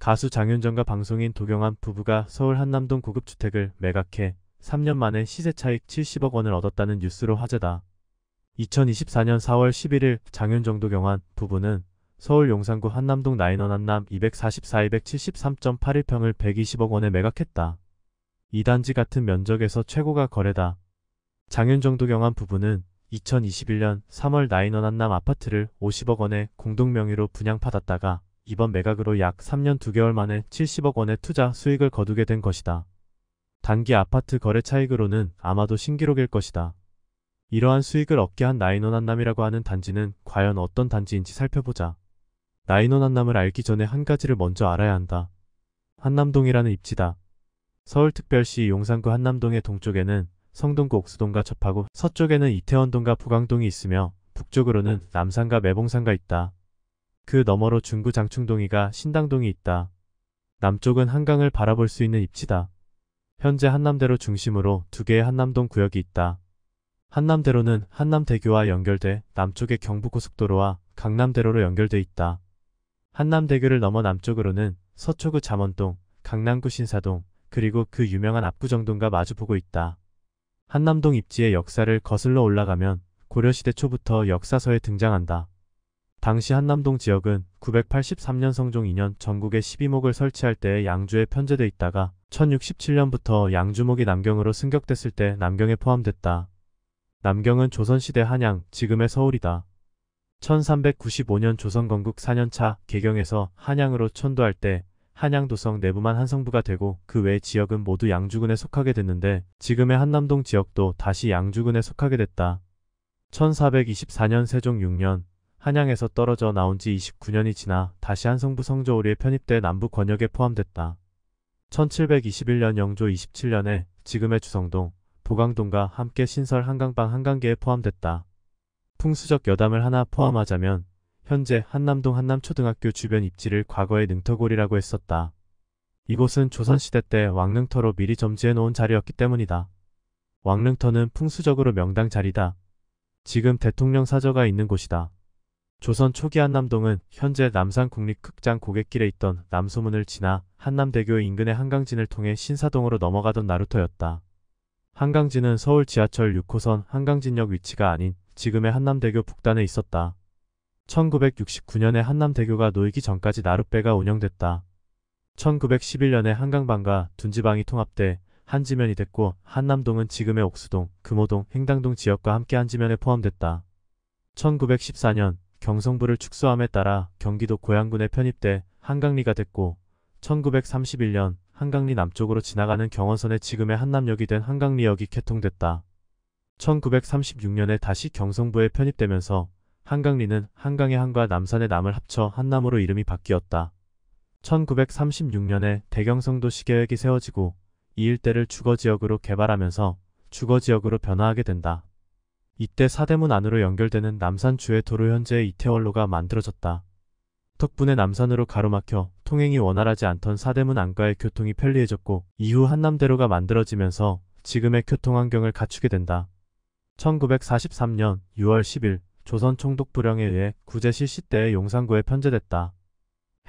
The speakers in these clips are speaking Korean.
가수 장윤정과 방송인 도경완 부부가 서울 한남동 고급주택을 매각해 3년 만에 시세 차익 70억 원을 얻었다는 뉴스로 화제다. 2024년 4월 11일 장윤정 도경완 부부는 서울 용산구 한남동 나인원 한남 244-273.81평을 120억 원에 매각했다. 이 단지 같은 면적에서 최고가 거래다. 장윤정 도경완 부부는 2021년 3월 나인원 한남 아파트를 50억 원에 공동 명의로 분양받았다가 이번 매각으로 약 3년 2개월 만에 70억 원의 투자 수익을 거두게 된 것이다. 단기 아파트 거래 차익으로는 아마도 신기록일 것이다. 이러한 수익을 얻게 한 나인원 한남이라고 하는 단지는 과연 어떤 단지인지 살펴보자. 나인원 한남을 알기 전에 한 가지를 먼저 알아야 한다. 한남동이라는 입지다. 서울특별시 용산구 한남동의 동쪽에는 성동구 옥수동과 접하고 서쪽에는 이태원동과 보강동이 있으며 북쪽으로는 남산과 매봉산가 있다. 그 너머로 중구 장충동이가 신당동이 있다. 남쪽은 한강을 바라볼 수 있는 입지다. 현재 한남대로 중심으로 두 개의 한남동 구역이 있다. 한남대로는 한남대교와 연결돼 남쪽의 경부고속도로와 강남대로로 연결돼 있다. 한남대교를 넘어 남쪽으로는 서초구 잠원동, 강남구 신사동, 그리고 그 유명한 압구정동과 마주보고 있다. 한남동 입지의 역사를 거슬러 올라가면 고려시대 초부터 역사서에 등장한다. 당시 한남동 지역은 983년 성종 2년 전국에 12목을 설치할 때 양주에 편제돼 있다가 1067년부터 양주목이 남경으로 승격됐을 때 남경에 포함됐다. 남경은 조선시대 한양, 지금의 서울이다. 1395년 조선 건국 4년차 개경에서 한양으로 천도할 때 한양도성 내부만 한성부가 되고 그 외 지역은 모두 양주군에 속하게 됐는데 지금의 한남동 지역도 다시 양주군에 속하게 됐다. 1424년 세종 6년 한양에서 떨어져 나온 지 29년이 지나 다시 한성부 성조오리에 편입돼 남부 권역에 포함됐다. 1721년 영조 27년에 지금의 주성동, 보강동과 함께 신설 한강방 한강계에 포함됐다. 풍수적 여담을 하나 포함하자면 현재 한남동 한남초등학교 주변 입지를 과거에 능터골이라고 했었다. 이곳은 조선시대 때 왕릉터로 미리 점지해 놓은 자리였기 때문이다. 왕릉터는 풍수적으로 명당 자리다. 지금 대통령 사저가 있는 곳이다. 조선 초기 한남동은 현재 남산국립극장 고갯길에 있던 남소문을 지나 한남대교 인근의 한강진을 통해 신사동으로 넘어가던 나루터였다. 한강진은 서울 지하철 6호선 한강진역 위치가 아닌 지금의 한남대교 북단에 있었다. 1969년에 한남대교가 놓이기 전까지 나룻배가 운영됐다. 1911년에 한강방과 둔지방이 통합돼 한지면이 됐고 한남동은 지금의 옥수동, 금호동, 행당동 지역과 함께 한지면에 포함됐다. 1914년 경성부를 축소함에 따라 경기도 고양군에 편입돼 한강리가 됐고 1931년 한강리 남쪽으로 지나가는 경원선에 지금의 한남역이 된 한강리역이 개통됐다. 1936년에 다시 경성부에 편입되면서 한강리는 한강의 한과 남산의 남을 합쳐 한남으로 이름이 바뀌었다. 1936년에 대경성도 시계획이 세워지고 이 일대를 주거지역으로 개발하면서 주거지역으로 변화하게 된다. 이때 사대문 안으로 연결되는 남산 주의 도로 현재의 이태원로가 만들어졌다. 덕분에 남산으로 가로막혀 통행이 원활하지 않던 사대문 안과의 교통이 편리해졌고 이후 한남대로가 만들어지면서 지금의 교통환경을 갖추게 된다. 1943년 6월 10일 조선 총독 부령에 의해 구제 실시 때의 용산구에 편제됐다.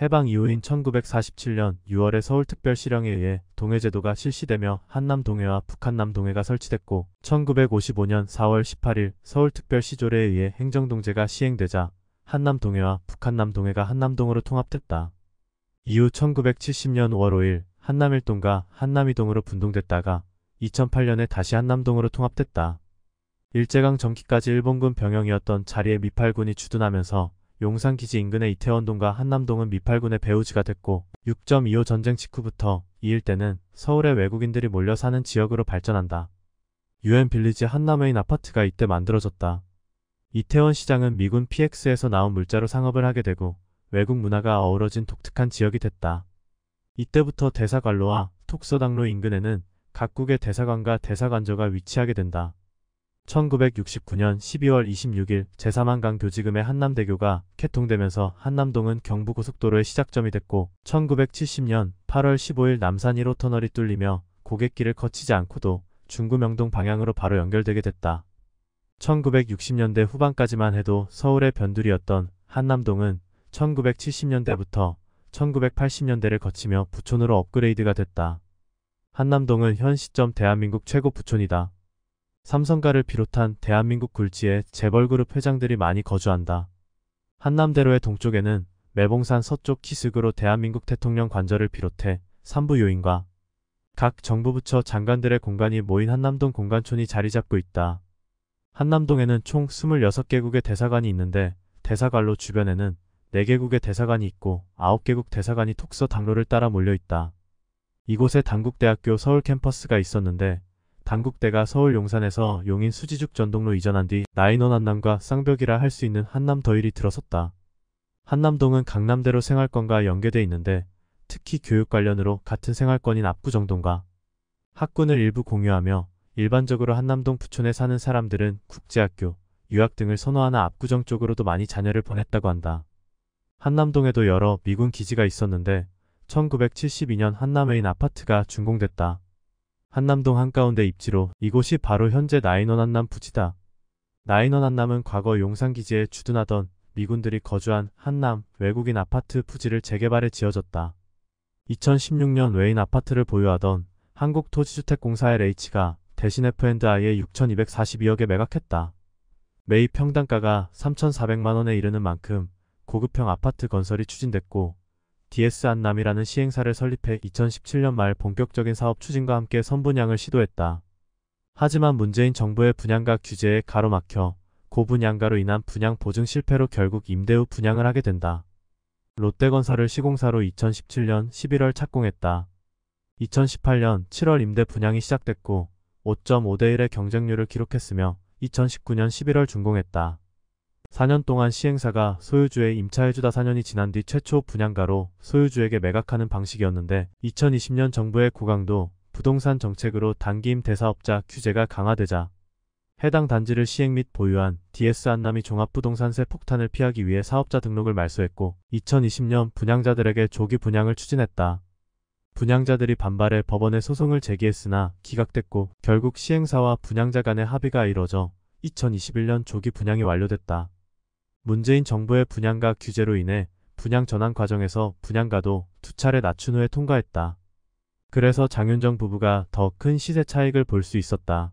해방 이후인 1947년 6월에 서울특별시령에 의해 동해제도가 실시되며 한남동해와 북한남동해가 설치됐고 1955년 4월 18일 서울특별시조례에 의해 행정동제가 시행되자 한남동해와 북한남동해가 한남동으로 통합됐다. 이후 1970년 5월 5일 한남일동과 한남이동으로 분동됐다가 2008년에 다시 한남동으로 통합됐다. 일제강 전기까지 일본군 병영이었던 자리에 미팔군이 주둔하면서 용산기지 인근의 이태원동과 한남동은 미팔군의 배후지가 됐고 6.25 전쟁 직후부터 이 일대는 서울의 외국인들이 몰려 사는 지역으로 발전한다. UN 빌리지 한남웨인 아파트가 이때 만들어졌다. 이태원 시장은 미군 PX에서 나온 물자로 상업을 하게 되고 외국 문화가 어우러진 독특한 지역이 됐다. 이때부터 대사관로와 톡서당로 인근에는 각국의 대사관과 대사관저가 위치하게 된다. 1969년 12월 26일 제3한강 교지금의 한남대교가 개통되면서 한남동은 경부고속도로의 시작점이 됐고 1970년 8월 15일 남산 1호 터널이 뚫리며 고갯길을 거치지 않고도 중구 명동 방향으로 바로 연결되게 됐다. 1960년대 후반까지만 해도 서울의 변두리였던 한남동은 1970년대부터 1980년대를 거치며 부촌으로 업그레이드가 됐다. 한남동은 현 시점 대한민국 최고 부촌이다. 삼성가를 비롯한 대한민국 굴지에 재벌그룹 회장들이 많이 거주한다. 한남대로의 동쪽에는 매봉산 서쪽 키스그로 대한민국 대통령 관저를 비롯해 산부 요인과 각 정부 부처 장관들의 공간이 모인 한남동 공관촌이 자리 잡고 있다. 한남동에는 총 26개국의 대사관이 있는데 대사관로 주변에는 4개국의 대사관이 있고 9개국 대사관이 톡서 당로를 따라 몰려있다. 이곳에 단국대학교 서울 캠퍼스가 있었는데 단국대가 서울 용산에서 용인 수지죽 전동로 이전한 뒤 나인원 한남과 쌍벽이라 할 수 있는 한남 더일이 들어섰다. 한남동은 강남대로 생활권과 연계돼 있는데 특히 교육 관련으로 같은 생활권인 압구정동과 학군을 일부 공유하며 일반적으로 한남동 부촌에 사는 사람들은 국제학교, 유학 등을 선호하나 압구정 쪽으로도 많이 자녀를 보냈다고 한다. 한남동에도 여러 미군 기지가 있었는데 1972년 한남웨인 아파트가 준공됐다. 한남동 한가운데 입지로 이곳이 바로 현재 나인원 한남 부지다. 나인원 한남은 과거 용산기지에 주둔하던 미군들이 거주한 한남 외국인 아파트 부지를 재개발해 지어졌다. 2016년 외인 아파트를 보유하던 한국토지주택공사 LH가 대신 F&I에 6,242억에 매각했다. 매입 평당가가 3,400만원에 이르는 만큼 고급형 아파트 건설이 추진됐고 DS 한남이라는 시행사를 설립해 2017년 말 본격적인 사업 추진과 함께 선분양을 시도했다. 하지만 문재인 정부의 분양가 규제에 가로막혀 고분양가로 인한 분양 보증 실패로 결국 임대 후 분양을 하게 된다. 롯데건설을 시공사로 2017년 11월 착공했다. 2018년 7월 임대 분양이 시작됐고 5.5대1의 경쟁률을 기록했으며 2019년 11월 준공했다. 4년 동안 시행사가 소유주의 임차해주다 4년이 지난 뒤 최초 분양가로 소유주에게 매각하는 방식이었는데 2020년 정부의 고강도 부동산 정책으로 단기임 대사업자 규제가 강화되자 해당 단지를 시행 및 보유한 DS 한남이 종합부동산세 폭탄을 피하기 위해 사업자 등록을 말소했고 2020년 분양자들에게 조기 분양을 추진했다. 분양자들이 반발해 법원에 소송을 제기했으나 기각됐고 결국 시행사와 분양자 간의 합의가 이뤄져 2021년 조기 분양이 완료됐다. 문재인 정부의 분양가 규제로 인해 분양 전환 과정에서 분양가도 2차례 낮춘 후에 통과했다. 그래서 장윤정 부부가 더 큰 시세 차익을 볼 수 있었다.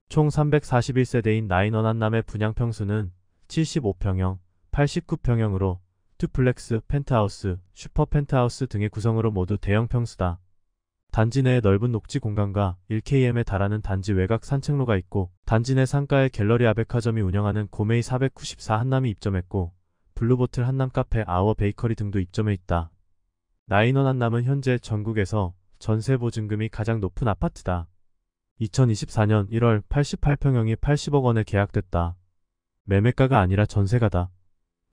총 341세대인 나인원 한남의 분양 평수는 75평형, 89평형으로 듀플렉스, 펜트하우스, 슈퍼 펜트하우스 등의 구성으로 모두 대형 평수다. 단지 내에 넓은 녹지 공간과 1km에 달하는 단지 외곽 산책로가 있고 단지 내 상가에 갤러리 아백화점이 운영하는 고메이 494 한남이 입점했고 블루보틀 한남 카페 아워 베이커리 등도 입점해 있다. 나인원 한남은 현재 전국에서 전세 보증금이 가장 높은 아파트다. 2024년 1월 88평형이 80억 원에 계약됐다. 매매가가 아니라 전세가다.